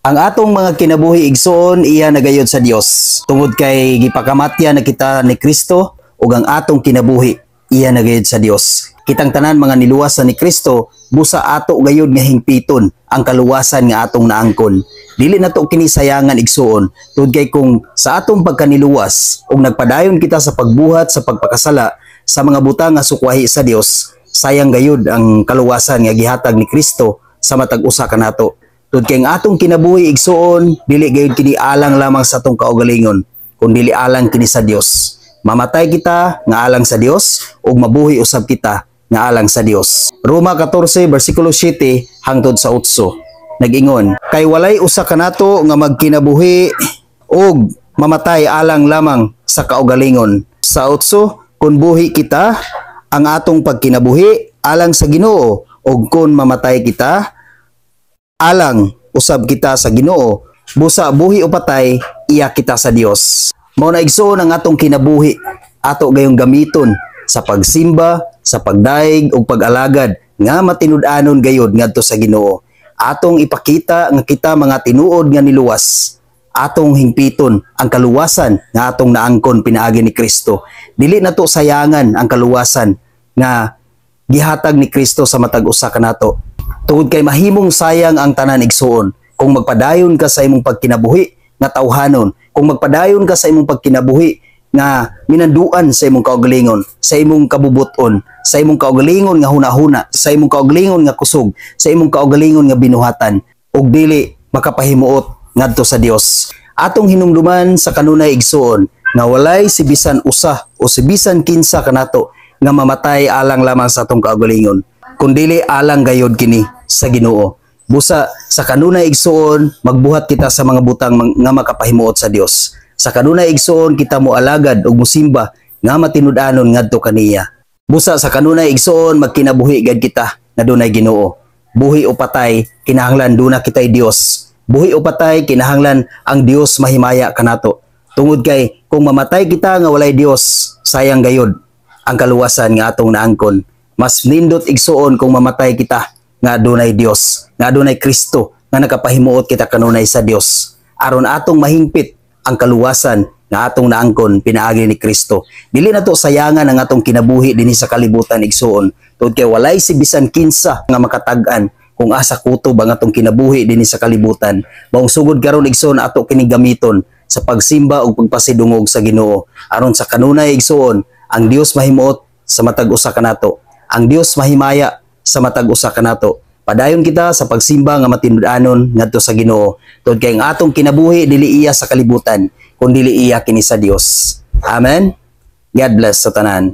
Ang atong mga kinabuhi igsoon iya nagayod sa Dios. Tungod kay gipakamatya na kita ni Kristo ug ang atong kinabuhi iya nagayod sa Dios. Kitang tanan mga niluwasan ni Kristo busa ato gayud nga hingpiton ang kaluwasan nga atong naangkon. Dili nato kini sayangan igsoon tungod kay kung sa atong pagkaniluwas ug nagpadayon kita sa pagbuhat sa pagpakasala sa mga butang nga sukwahi sa Dios, sayang gayud ang kaluwasan nga gihatag ni Kristo sa matag usa kanato. Tungod kay ang atong kinabuhi igsoon dili gayud kini alang lamang sa atong kaugalingon, kundi alang kini sa Dios. Mamatay kita nga alang sa Dios ug mabuhi usab kita nga alang sa Dios. Roma 14 bersikulo 7 hangtod sa 8 nag-ingon, kay walay usa kanato nga magkinabuhi ug mamatay alang lamang sa kaugalingon. Sa 8, kun buhi kita ang atong pagkinabuhi alang sa Ginoo ug kun mamatay kita alang usab kita sa Ginoo, busa buhi o patay iya kita sa Dios. Mao na igsoon ang atong kinabuhi ato gayong gamiton sa pagsimba, sa pagdaig ug pag-alagad nga matinud-anon gayud ngadto sa Ginoo. Atong ipakita nga kita mga tinuod nga niluwas, atong hingpiton ang kaluwasan nga atong naangkon pinaagi ni Kristo. Dili nato sayangan ang kaluwasan nga gihatag ni Kristo sa matag usa kanato. Tungod kay mahimong sayang ang tanan igsoon kung magpadayon ka sa imong pagkinabuhi nga tawhanon, kung magpadayon ka sa imong pagkinabuhi nga minanduan sa imong kaugalingon, sa imong kabubuton, sa imong kaugalingon nga hunahuna, sa imong kaugalingon nga kusog, sa imong kaugalingon nga binuhatan, ug dili makapahimuot ngadto sa Dios. Atong hinumduman sa kanunay igsoon nga walay si bisan usa o si bisan kinsa kanato nga mamatay alang lamang sa atong kaugalingon, kundili alang gayod kini sa Ginoo. Busa sa kanunay igsoon magbuhat kita sa mga butang nga makapahimuot sa Dios. Sa kanunay igsoon kita mo alagad ug musimba nga matinud-anon ngadto kaniya. Busa sa kanunay igsoon magkinabuhi gad kita na dunay Ginoo. Buhi o patay kinahanglan duna kitay Dios. Buhi o patay kinahanglan ang Dios mahimaya kanato. Tungod kay kung mamatay kita nga walay Dios, sayang gayud ang kaluwasan nga atong naangkon. Mas nindot igsoon kung mamatay kita nga adunay Dios, nga adunay Kristo, nga nakapahimuot kita kanunay sa Dios, aron atong mahingpit ang kaluwasan nga atong naangkon pinaagi ni Kristo. Dili nato sayangan ang atong kinabuhi dinhi sa kalibutan igsoon, tungod kay walay si bisan kinsa nga makatag-an kung asa kutob ang atong kinabuhi dinhi sa kalibutan. Maong sugod karon igsoon ato kini gamiton sa pagsimba ug pagpasidungog sa Ginoo, aron sa kanunay igsoon ang Dios mahimuot sa matag usa kanato. Ang Dios mahimaya sa matag usa kanato. Padayon kita sa pagsimba nga matinud-anon ngadto sa Ginoo. Tungod kay ang atong kinabuhi dili iya sa kalibutan, kundi iya kini sa Dios. Amen. God bless sa tanan.